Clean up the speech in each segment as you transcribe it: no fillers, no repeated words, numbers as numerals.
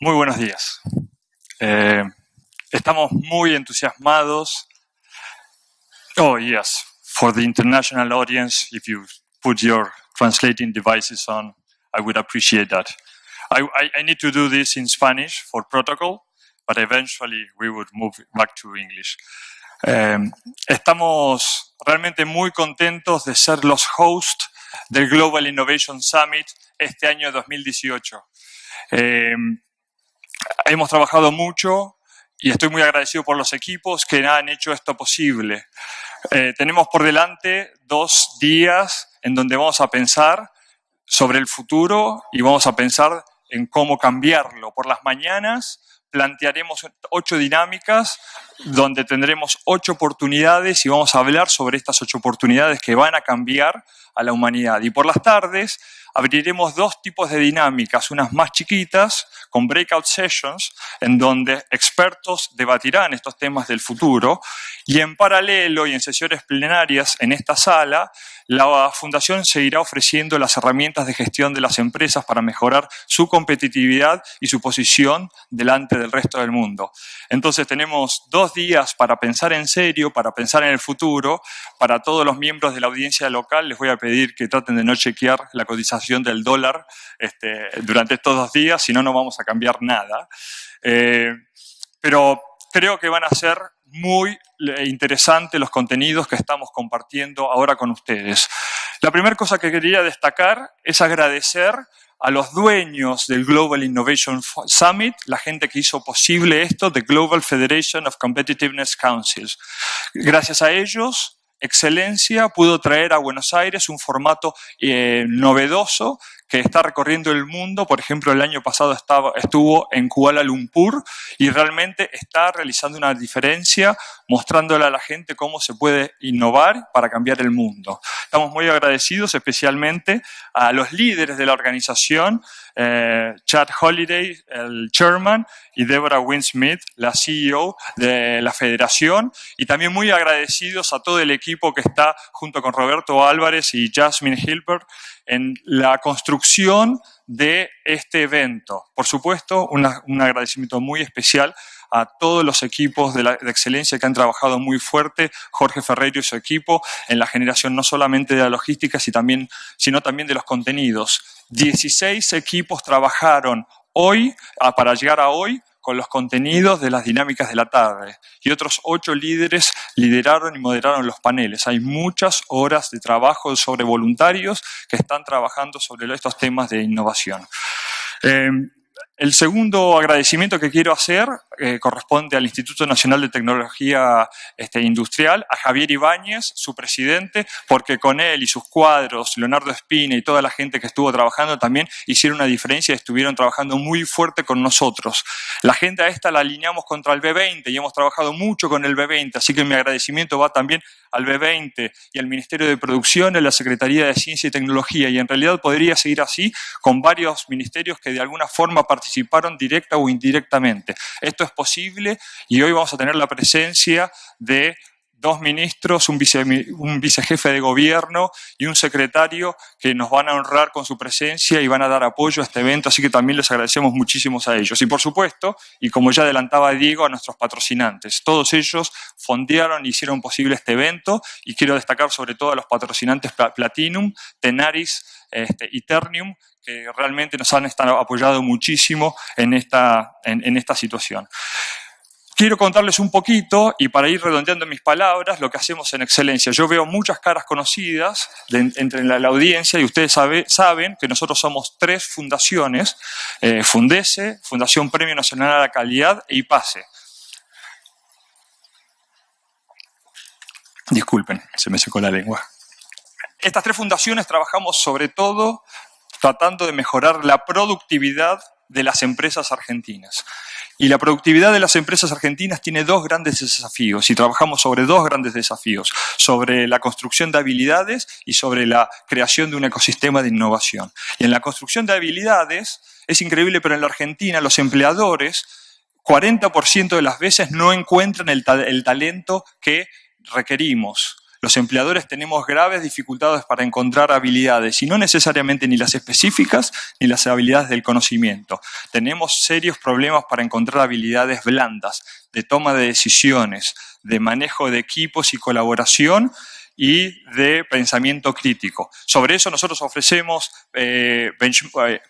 Muy buenos días. Estamos muy entusiasmados. Oh, yes. For the international audience, if you put your translating devices on, I would appreciate that. I need to do this in Spanish for protocol, but eventually we would move back to English. Estamos realmente muy contentos de ser los hosts del Global Innovation Summit este año 2018. Hemos trabajado mucho y estoy muy agradecido por los equipos que han hecho esto posible. Tenemos por delante 2 días en donde vamos a pensar sobre el futuro y vamos a pensar en cómo cambiarlo. Por las mañanas plantearemos 8 dinámicas donde tendremos 8 oportunidades y vamos a hablar sobre estas 8 oportunidades que van a cambiar a la humanidad. Y por las tardes abriremos 2 tipos de dinámicas, unas más chiquitas con breakout sessions en donde expertos debatirán estos temas del futuro y en paralelo y en sesiones plenarias en esta sala la Fundación seguirá ofreciendo las herramientas de gestión de las empresas para mejorar su competitividad y su posición delante del resto del mundo. Entonces tenemos 2 días para pensar en serio, para pensar en el futuro. Para todos los miembros de la audiencia local les voy a pedir que traten de no chequear la cotización del dólar durante estos 2 días, si no, no vamos a cambiar nada. Pero creo que van a ser muy interesantes los contenidos que estamos compartiendo ahora con ustedes. La primera cosa que quería destacar es agradecer a los dueños del Global Innovation Summit, la gente que hizo posible esto, the Global Federation of Competitiveness Councils. Gracias a ellos, Excelencia pudo traer a Buenos Aires un formato novedoso que está recorriendo el mundo. Por ejemplo, el año pasado estuvo en Kuala Lumpur y realmente está realizando una diferencia, mostrándole a la gente cómo se puede innovar para cambiar el mundo. Estamos muy agradecidos especialmente a los líderes de la organización, Chad Holiday, el chairman, y Deborah Wynne-Smith, la CEO de la federación, y también muy agradecidos a todo el equipo que está junto con Roberto Álvarez y Jasmine Hilbert en la construcción de este evento. Por supuesto, un agradecimiento muy especial a todos los equipos de excelencia que han trabajado muy fuerte, Jorge Ferreiro y su equipo, en la generación no solamente de la logística, sino también de los contenidos. 16 equipos trabajaron hoy, para llegar a hoy, con los contenidos de las dinámicas de la tarde. Y otros 8 líderes lideraron y moderaron los paneles. Hay muchas horas de trabajo sobre voluntarios que están trabajando sobre estos temas de innovación. El segundo agradecimiento que quiero hacer corresponde al Instituto Nacional de Tecnología Industrial, a Javier Ibáñez, su presidente, porque con él y sus cuadros, Leonardo Espina y toda la gente que estuvo trabajando también hicieron una diferencia y estuvieron trabajando muy fuerte con nosotros. La agenda esta la alineamos contra el B20 y hemos trabajado mucho con el B20, así que mi agradecimiento va también al B20 y al Ministerio de Producción, a la Secretaría de Ciencia y Tecnología, y en realidad podría seguir así con varios ministerios que de alguna forma participaron directa o indirectamente. Esto es posible y hoy vamos a tener la presencia de 2 ministros, un vicejefe de gobierno y un secretario que nos van a honrar con su presencia y van a dar apoyo a este evento, así que también les agradecemos muchísimo a ellos. Y por supuesto, y como ya adelantaba Diego, a nuestros patrocinantes. Todos ellos fondearon y hicieron posible este evento y quiero destacar sobre todo a los patrocinantes Platinum, Tenaris y Ternium, que realmente nos han apoyado muchísimo en esta situación. Quiero contarles un poquito, y para ir redondeando mis palabras, lo que hacemos en Excelencia. Yo veo muchas caras conocidas entre la audiencia y ustedes saben que nosotros somos 3 fundaciones, Fundese, Fundación Premio Nacional a la Calidad e IPACE. Disculpen, se me secó la lengua. Estas 3 fundaciones trabajamos sobre todo tratando de mejorar la productividad de las empresas argentinas. Y la productividad de las empresas argentinas tiene 2 grandes desafíos y trabajamos sobre 2 grandes desafíos, sobre la construcción de habilidades y sobre la creación de un ecosistema de innovación. Y en la construcción de habilidades, es increíble, pero en la Argentina los empleadores 40% de las veces no encuentran el talento que requerimos. Los empleadores tenemos graves dificultades para encontrar habilidades, y no necesariamente ni las específicas ni las habilidades del conocimiento. Tenemos serios problemas para encontrar habilidades blandas, de toma de decisiones, de manejo de equipos y colaboración, y de pensamiento crítico. Sobre eso nosotros ofrecemos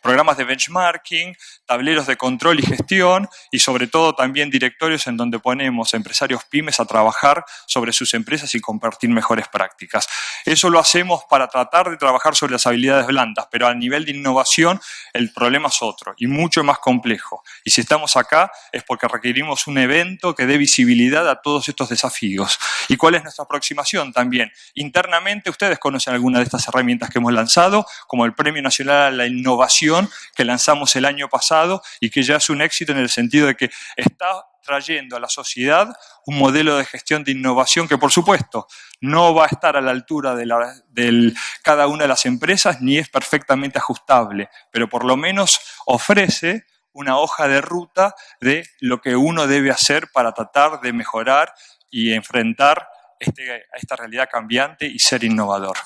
programas de benchmarking, tableros de control y gestión, y sobre todo también directorios en donde ponemos empresarios pymes a trabajar sobre sus empresas y compartir mejores prácticas. Eso lo hacemos para tratar de trabajar sobre las habilidades blandas, pero a nivel de innovación el problema es otro y mucho más complejo. Y si estamos acá es porque requerimos un evento que dé visibilidad a todos estos desafíos. ¿Y cuál es nuestra aproximación también? Internamente ustedes conocen algunas de estas herramientas que hemos lanzado, como el Premio Nacional a la Innovación que lanzamos el año pasado y que ya es un éxito en el sentido de que está trayendo a la sociedad un modelo de gestión de innovación que, por supuesto, no va a estar a la altura de cada una de las empresas ni es perfectamente ajustable, pero por lo menos ofrece una hoja de ruta de lo que uno debe hacer para tratar de mejorar y enfrentar a esta realidad cambiante y ser innovador.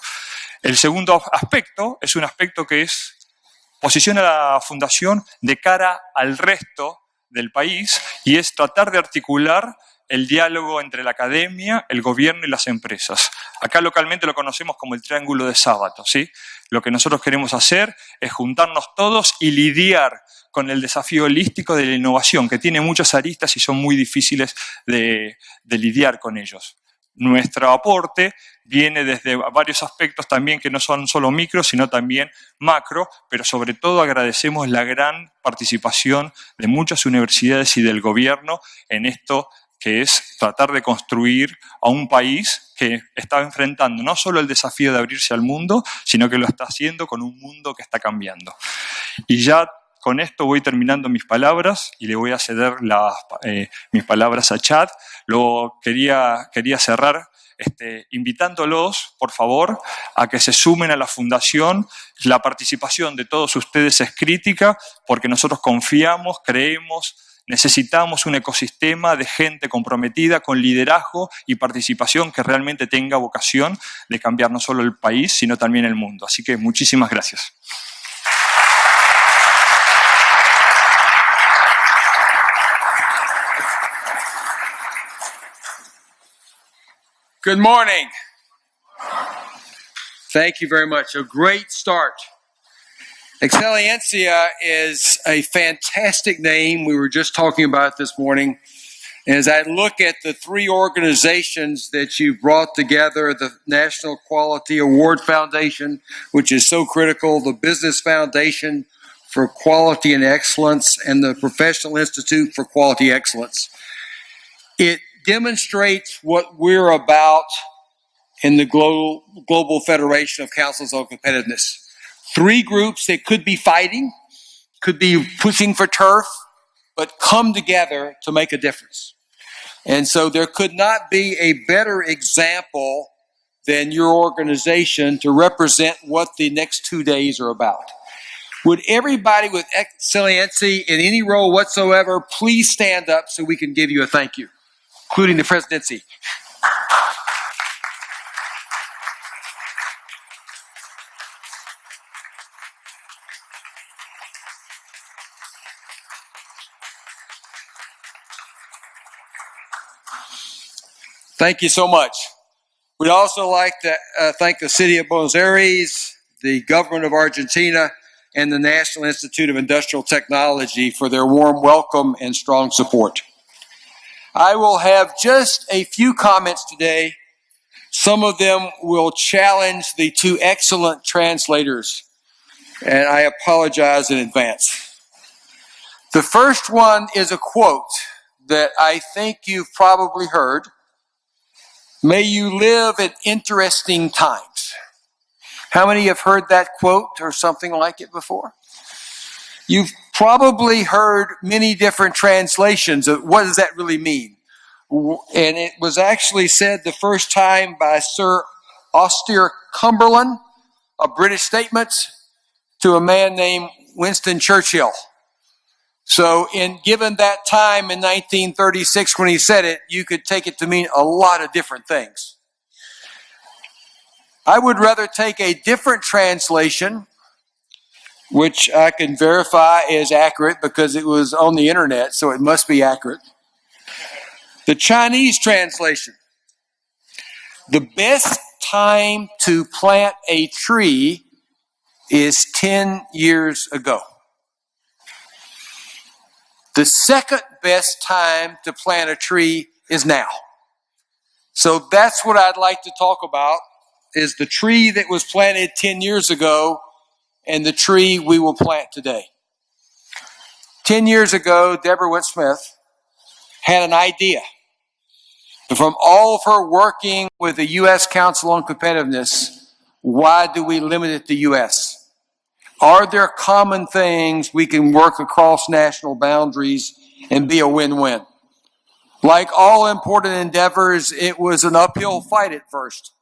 El segundo aspecto es un aspecto que posiciona a la Fundación de cara al resto del país y es tratar de articular el diálogo entre la academia, el gobierno y las empresas. Acá localmente lo conocemos como el triángulo de Sábato, ¿sí? Lo que nosotros queremos hacer es juntarnos todos y lidiar con el desafío holístico de la innovación, que tiene muchas aristas y son muy difíciles de lidiar con ellos. Nuestro aporte viene desde varios aspectos también que no son solo micro, sino también macro, pero sobre todo agradecemos la gran participación de muchas universidades y del gobierno en esto que es tratar de construir a un país que está enfrentando no solo el desafío de abrirse al mundo, sino que lo está haciendo con un mundo que está cambiando. Y ya con esto voy terminando mis palabras y le voy a ceder mis palabras a Chad. Luego quería cerrar invitándolos, por favor, a que se sumen a la Fundación. La participación de todos ustedes es crítica porque nosotros confiamos, creemos, necesitamos un ecosistema de gente comprometida con liderazgo y participación que realmente tenga vocación de cambiar no solo el país, sino también el mundo. Así que muchísimas gracias. Good morning. Thank you very much. A great start. Excellencia is a fantastic name. We were just talking about it this morning. As I look at the three organizations that you brought together, the National Quality Award Foundation, which is so critical, the Business Foundation for Quality and Excellence, and the Professional Institute for Quality Excellence, it demonstrates what we're about in the Global Federation of Councils on Competitiveness. Three groups that could be fighting, could be pushing for turf, but come together to make a difference. And so there could not be a better example than your organization to represent what the next 2 days are about. Would everybody with Excellencia in any role whatsoever please stand up so we can give you a thank you, including the presidency. Thank you so much. We'd also like to thank the City of Buenos Aires, the government of Argentina, and the National Institute of Industrial Technology for their warm welcome and strong support. I will have just a few comments today. Some of them will challenge the two excellent translators, and I apologize in advance. The first one is a quote that I think you've probably heard. May you live at interesting times. How many have heard that quote or something like it before? You've probably heard many different translations of what does that really mean. And it was actually said the first time by Sir Austere Cumberland, a British statement, to a man named Winston Churchill. So given that time in 1936 when he said it, you could take it to mean a lot of different things. I would rather take a different translation, which I can verify is accurate because it was on the internet, so it must be accurate. The Chinese translation. The best time to plant a tree is 10 years ago. The second best time to plant a tree is now. So that's what I'd like to talk about, is the tree that was planted 10 years ago and the tree we will plant today. 10 years ago, Deborah Witt-Smith had an idea. From all of her working with the U.S. Council on Competitiveness, why do we limit it to U.S.? Are there common things we can work across national boundaries and be a win-win? Like all important endeavors, it was an uphill fight at first.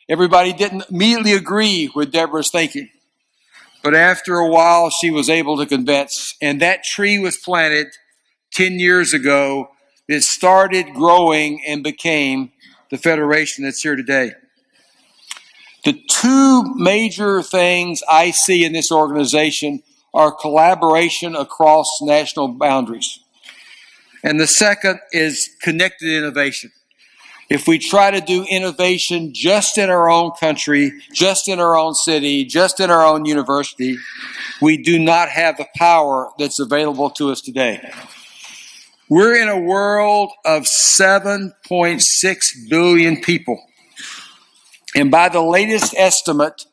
Everybody didn't immediately agree with Deborah's thinking. But after a while, she was able to convince. And that tree was planted 10 years ago. It started growing and became the Federation that's here today. The two major things I see in this organization are collaboration across national boundaries. And the second is connected innovation. If we try to do innovation just in our own country, just in our own city, just in our own university, we do not have the power that's available to us today. We're in a world of 7.6 billion people. And by the latest estimate,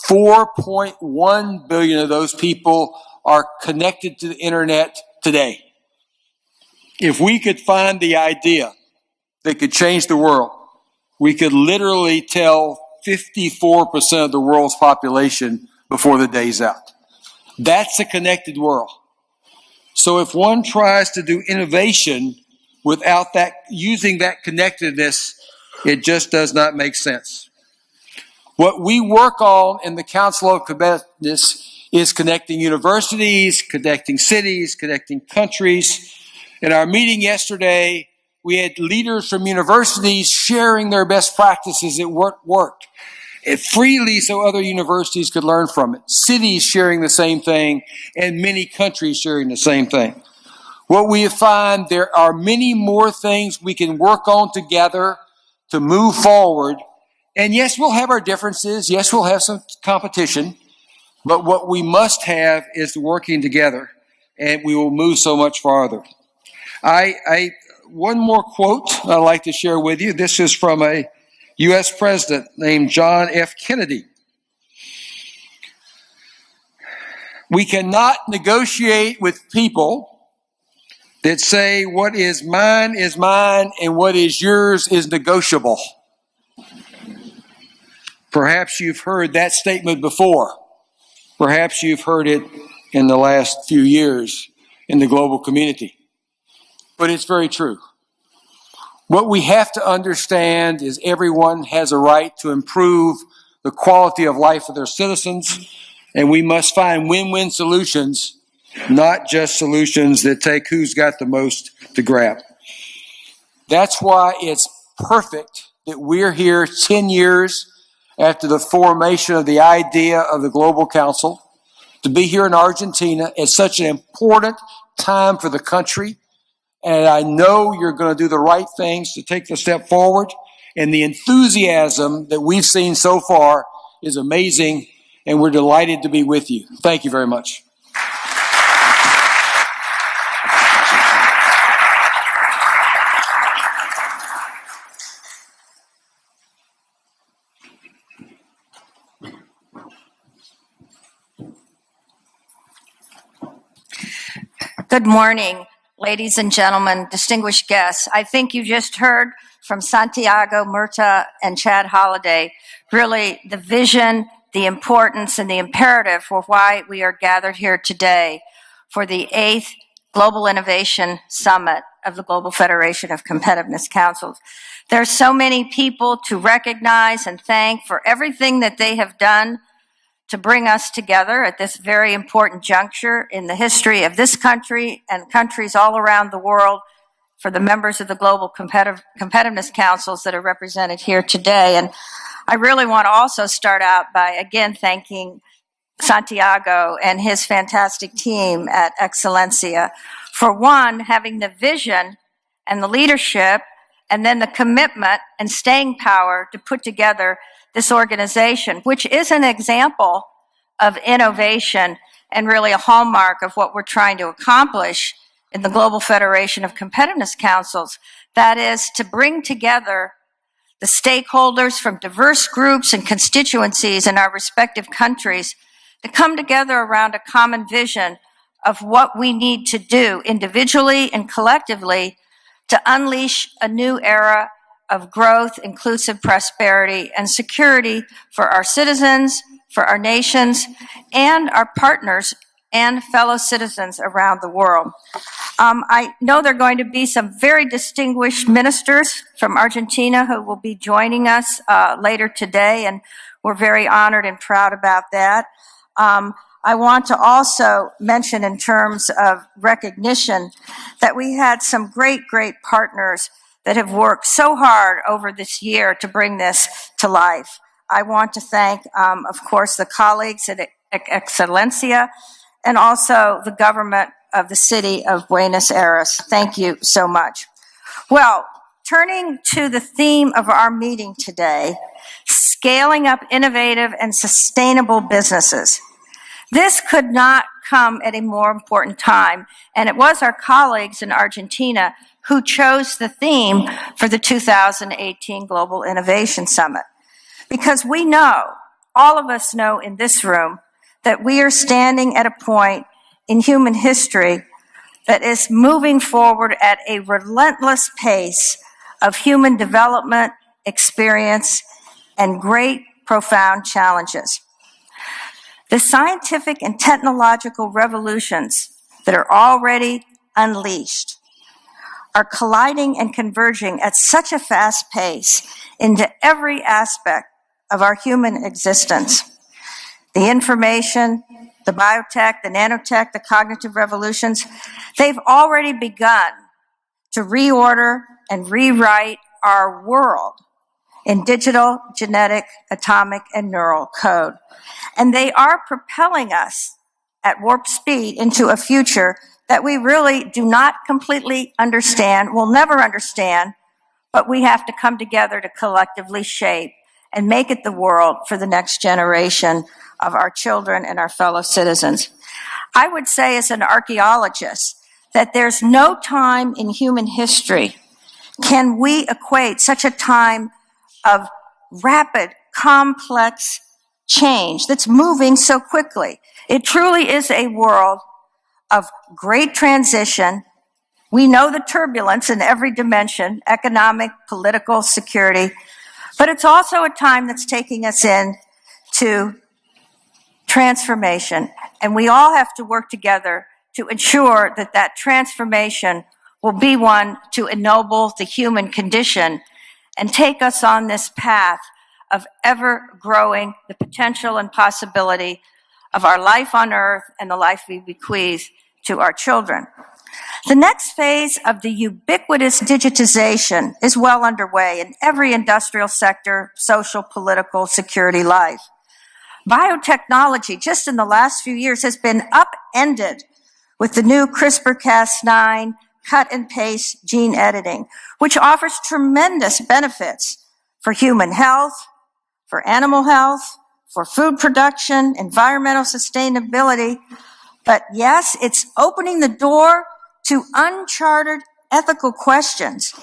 4.1 billion of those people are connected to the internet today. If we could find the idea that could change the world, we could literally tell 54% of the world's population before the day's out. That's a connected world. So if one tries to do innovation without that, using that connectedness, it just does not make sense. What we work on in the Council of Competitiveness is connecting universities, connecting cities, connecting countries. In our meeting yesterday, we had leaders from universities sharing their best practices at what worked freely so other universities could learn from it. Cities sharing the same thing, and many countries sharing the same thing. What we find, there are many more things we can work on together to move forward. And yes, we'll have our differences. Yes, we'll have some competition. But what we must have is working together, and we will move so much farther. One more quote I'd like to share with you. This is from a U.S. president named John F. Kennedy. We cannot negotiate with people that say what is mine and what is yours is negotiable. Perhaps you've heard that statement before. Perhaps you've heard it in the last few years in the global community. But it's very true. What we have to understand is everyone has a right to improve the quality of life of their citizens, and we must find win-win solutions, not just solutions that take who's got the most to grab. That's why it's perfect that we're here 10 years after the formation of the idea of the Global Council, to be here in Argentina at such an important time for the country. And I know you're going to do the right things to take the step forward. And the enthusiasm that we've seen so far is amazing. And we're delighted to be with you. Thank you very much. Good morning, ladies and gentlemen, distinguished guests. I think you just heard from Santiago Murta and Chad Holliday, really the vision, the importance, and the imperative for why we are gathered here today for the 8th Global Innovation Summit of the Global Federation of Competitiveness Councils. There are so many people to recognize and thank for everything that they have done to bring us together at this very important juncture in the history of this country and countries all around the world, for the members of the Global Competitiveness Councils that are represented here today. And I really want to also start out by again thanking Santiago and his fantastic team at Excelencia for one, having the vision and the leadership and then the commitment and staying power to put together this organization, which is an example of innovation and really a hallmark of what we're trying to accomplish in the Global Federation of Competitiveness Councils. That is to bring together the stakeholders from diverse groups and constituencies in our respective countries to come together around a common vision of what we need to do individually and collectively to unleash a new era of growth, inclusive prosperity, and security for our citizens, for our nations, and our partners and fellow citizens around the world. I know there are going to be some very distinguished ministers from Argentina who will be joining us later today, and we're very honored and proud about that. I want to also mention in terms of recognition that we had some great partners that have worked so hard over this year to bring this to life. I want to thank, of course, the colleagues at Excelencia and also the government of the city of Buenos Aires. Thank you so much. Well, turning to the theme of our meeting today, scaling up innovative and sustainable businesses. This could not come at a more important time, and it was our colleagues in Argentina who chose the theme for the 2018 Global Innovation Summit. Because we know, all of us know in this room, that we are standing at a point in human history that is moving forward at a relentless pace of human development, experience, and great, profound challenges. The scientific and technological revolutions that are already unleashed are colliding and converging at such a fast pace into every aspect of our human existence. The information, the biotech, the nanotech, the cognitive revolutions, they've already begun to reorder and rewrite our world in digital, genetic, atomic, and neural code. And they are propelling us at warp speed into a future that we really do not completely understand, will never understand, but we have to come together to collectively shape and make it the world for the next generation of our children and our fellow citizens. I would say as an archaeologist that there's no time in human history can we equate such a time of rapid, complex change that's moving so quickly. It truly is a world of great transition. We know the turbulence in every dimension, economic, political, security, but it's also a time that's taking us into transformation. And we all have to work together to ensure that that transformation will be one to ennoble the human condition and take us on this path of ever growing the potential and possibility of our life on earth and the life we bequeath to our children. The next phase of the ubiquitous digitization is well underway in every industrial sector, social, political, security life. Biotechnology, just in the last few years, has been upended with the new CRISPR-Cas9 cut and paste gene editing, which offers tremendous benefits for human health, for animal health, for food production, environmental sustainability. But yes, it's opening the door to uncharted ethical questions.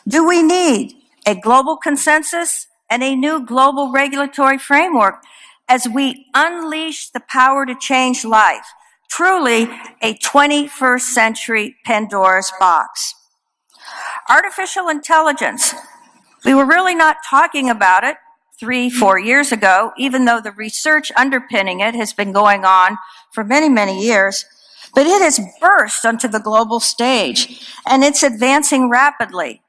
Do we need a global consensus and a new global regulatory framework as we unleash the power to change life? Truly a 21st century Pandora's box. Artificial intelligence. We were really not talking about it 3-4 years ago, even though the research underpinning it has been going on for many, many years. But it has burst onto the global stage, and it's advancing rapidly.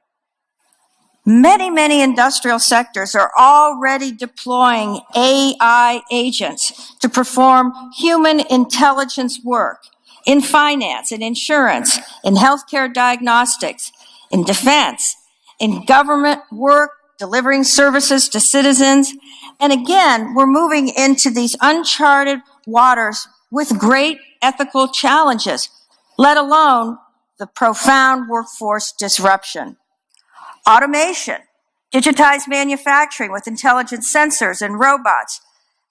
Many industrial sectors are already deploying AI agents to perform human intelligence work in finance, in insurance, in healthcare diagnostics, in defense, in government work delivering services to citizens. And again, we're moving into these uncharted waters with great ethical challenges, let alone the profound workforce disruption. Automation, digitized manufacturing with intelligent sensors and robots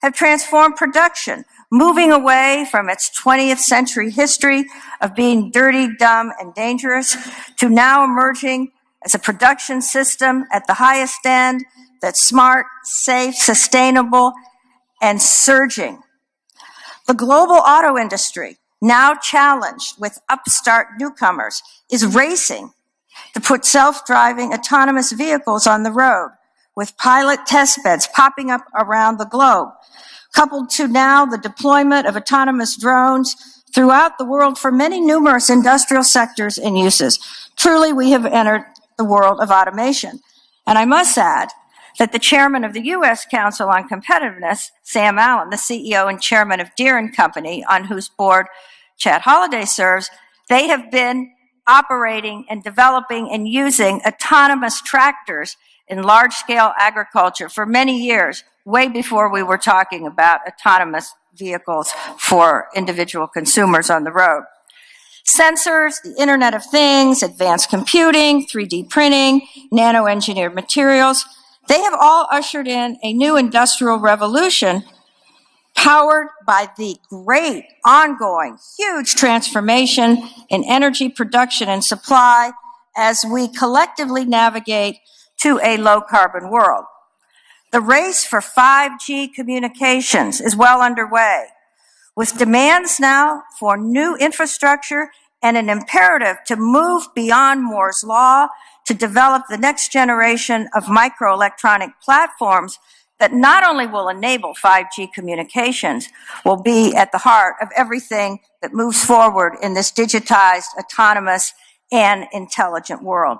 have transformed production, moving away from its 20th century history of being dirty, dumb, and dangerous to now emerging as a production system at the highest end that's smart, safe, sustainable, and surging. The global auto industry, now challenged with upstart newcomers, is racing to put self-driving autonomous vehicles on the road, with pilot test beds popping up around the globe, coupled to now the deployment of autonomous drones throughout the world for many numerous industrial sectors and uses. Truly, we have entered the world of automation. And I must add that the chairman of the U.S. Council on Competitiveness, Sam Allen, the CEO and chairman of Deere & Company, on whose board Chad Holliday serves, they have been operating and developing and using autonomous tractors in large-scale agriculture for many years, way before we were talking about autonomous vehicles for individual consumers on the road. Sensors, the Internet of Things, advanced computing, 3D printing, nano-engineered materials, they have all ushered in a new industrial revolution powered by the great, ongoing, huge transformation in energy production and supply as we collectively navigate to a low-carbon world. The race for 5G communications is well underway, with demands now for new infrastructure and an imperative to move beyond Moore's Law to develop the next generation of microelectronic platforms that not only will enable 5G communications, will be at the heart of everything that moves forward in this digitized, autonomous, and intelligent world.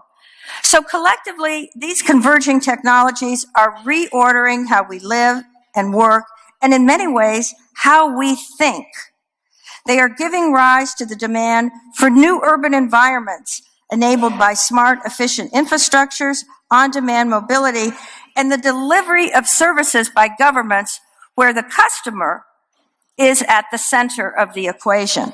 So collectively, these converging technologies are reordering how we live and work, and in many ways, how we think. They are giving rise to the demand for new urban environments enabled by smart, efficient infrastructures, on-demand mobility, and the delivery of services by governments where the customer is at the center of the equation.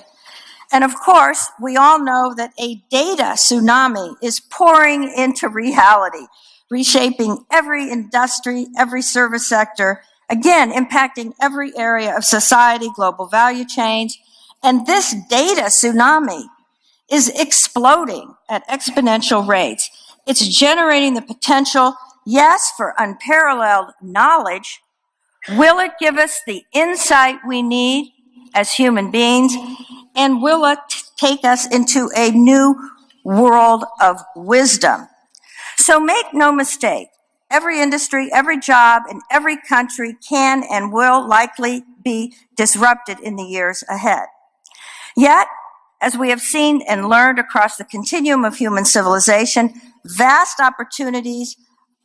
And of course, we all know that a data tsunami is pouring into reality, reshaping every industry, every service sector, again, impacting every area of society, global value chains. And this data tsunami is exploding at exponential rates. It's generating the potential, yes, for unparalleled knowledge. Will it give us the insight we need as human beings? And will it take us into a new world of wisdom? So make no mistake, every industry, every job, and every country can and will likely be disrupted in the years ahead. Yet, as we have seen and learned across the continuum of human civilization, vast opportunities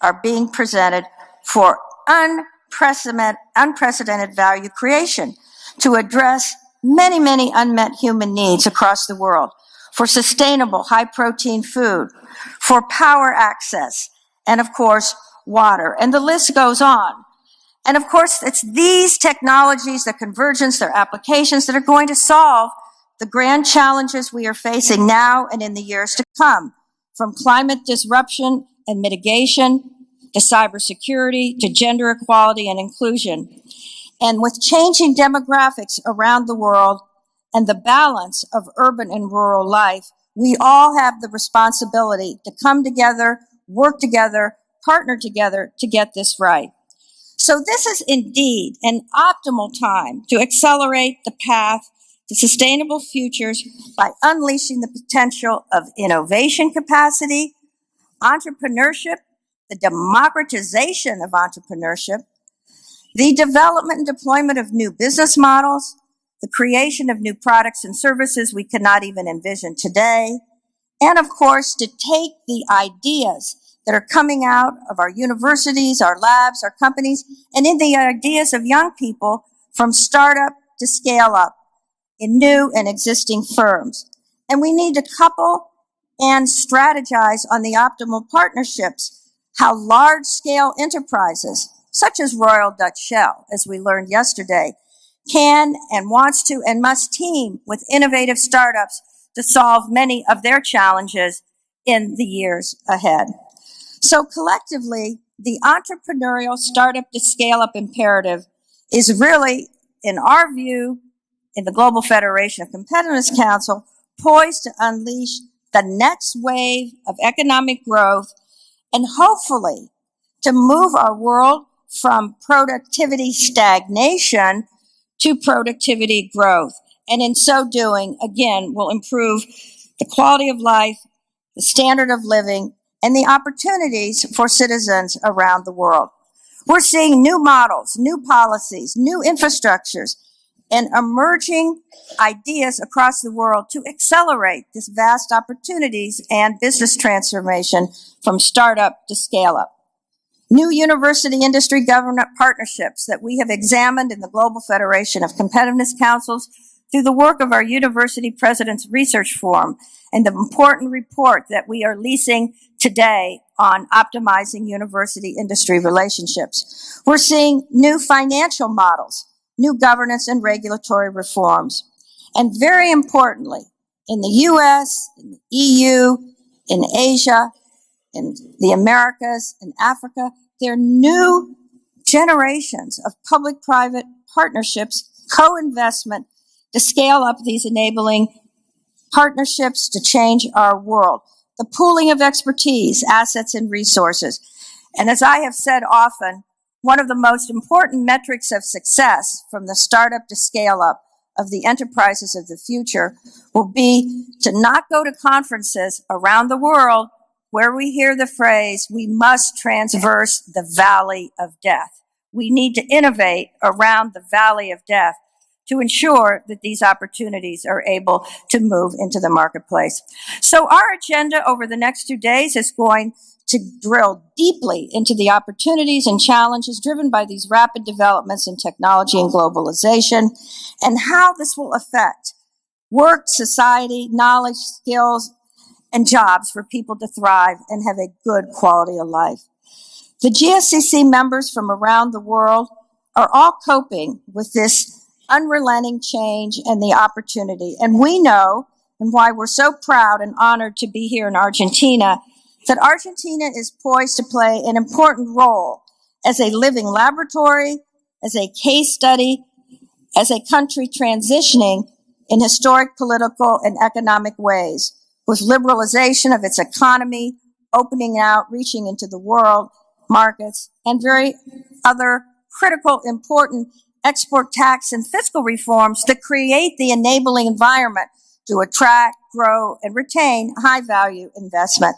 are being presented for unprecedented value creation to address many, many unmet human needs across the world, for sustainable high-protein food, for power access, and of course, water. And the list goes on. And of course, it's these technologies, their convergence, their applications that are going to solve the grand challenges we are facing now and in the years to come, from climate disruption and mitigation to cybersecurity to gender equality and inclusion. And with changing demographics around the world and the balance of urban and rural life, we all have the responsibility to come together, work together, partner together to get this right. So this is indeed an optimal time to accelerate the path to sustainable futures by unleashing the potential of innovation capacity, entrepreneurship, the democratization of entrepreneurship, the development and deployment of new business models, the creation of new products and services we cannot even envision today, and of course, to take the ideas that are coming out of our universities, our labs, our companies, and in the ideas of young people from startup to scale up in new and existing firms. And we need to couple and strategize on the optimal partnerships how large-scale enterprises, such as Royal Dutch Shell, as we learned yesterday, can and wants to and must team with innovative startups to solve many of their challenges in the years ahead. So collectively, the entrepreneurial startup to scale-up imperative is really, in our view, in the Global Federation of Competitiveness Council, poised to unleash the next wave of economic growth and hopefully to move our world from productivity stagnation to productivity growth. And in so doing, again, will improve the quality of life, the standard of living, and the opportunities for citizens around the world. We're seeing new models, new policies, new infrastructures, and emerging ideas across the world to accelerate this vast opportunities and business transformation from startup to scale up. New university industry government partnerships that we have examined in the Global Federation of Competitiveness Councils through the work of our University President's Research Forum and the important report that we are releasing today on optimizing university industry relationships. We're seeing new financial models, new governance and regulatory reforms. And very importantly, in the US, in the EU, in Asia, in the Americas, in Africa, there are new generations of public-private partnerships, co-investment to scale up these enabling partnerships to change our world. The pooling of expertise, assets, and resources. And as I have said often, one of the most important metrics of success from the startup to scale up of the enterprises of the future will be to not go to conferences around the world where we hear the phrase, we must traverse the valley of death. We need to innovate around the valley of death to ensure that these opportunities are able to move into the marketplace. So our agenda over the next 2 days is going to drill deeply into the opportunities and challenges driven by these rapid developments in technology and globalization, and how this will affect work, society, knowledge, skills, and jobs for people to thrive and have a good quality of life. The GFCC members from around the world are all coping with this unrelenting change and the opportunity. And we know, and why we're so proud and honored to be here in Argentina, that Argentina is poised to play an important role as a living laboratory, as a case study, as a country transitioning in historic political and economic ways, with liberalization of its economy, opening out, reaching into the world markets, and very other critical, important export tax and fiscal reforms that create the enabling environment to attract, grow, and retain high-value investment.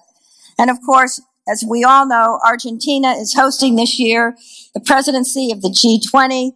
And of course, as we all know, Argentina is hosting this year the presidency of the G20.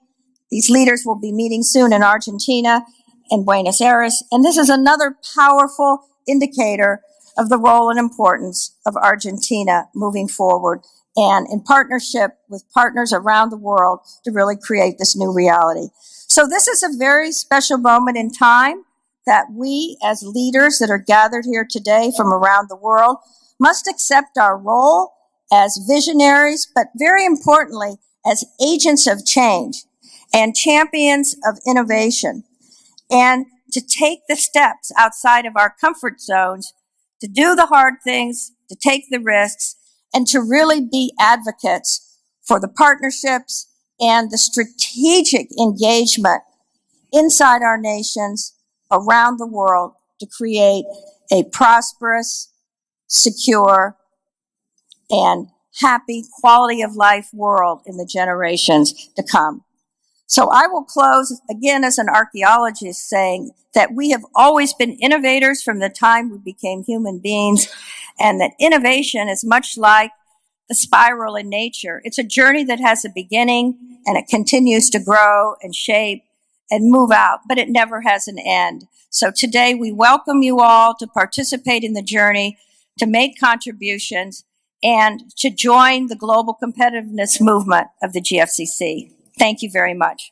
These leaders will be meeting soon in Argentina and Buenos Aires. And this is another powerful indicator of the role and importance of Argentina moving forward and in partnership with partners around the world to really create this new reality. So this is a very special moment in time that we as leaders that are gathered here today from around the world must accept our role as visionaries, but very importantly, as agents of change and champions of innovation, and to take the steps outside of our comfort zones, to do the hard things, to take the risks, and to really be advocates for the partnerships and the strategic engagement inside our nations, around the world, to create a prosperous, secure, and happy quality of life world in the generations to come. So I will close again as an archaeologist saying that we have always been innovators from the time we became human beings, and that innovation is much like the spiral in nature. It's a journey that has a beginning and it continues to grow and shape and move out, but it never has an end. So today we welcome you all to participate in the journey, to make contributions, and to join the global competitiveness movement of the GFCC. Thank you very much.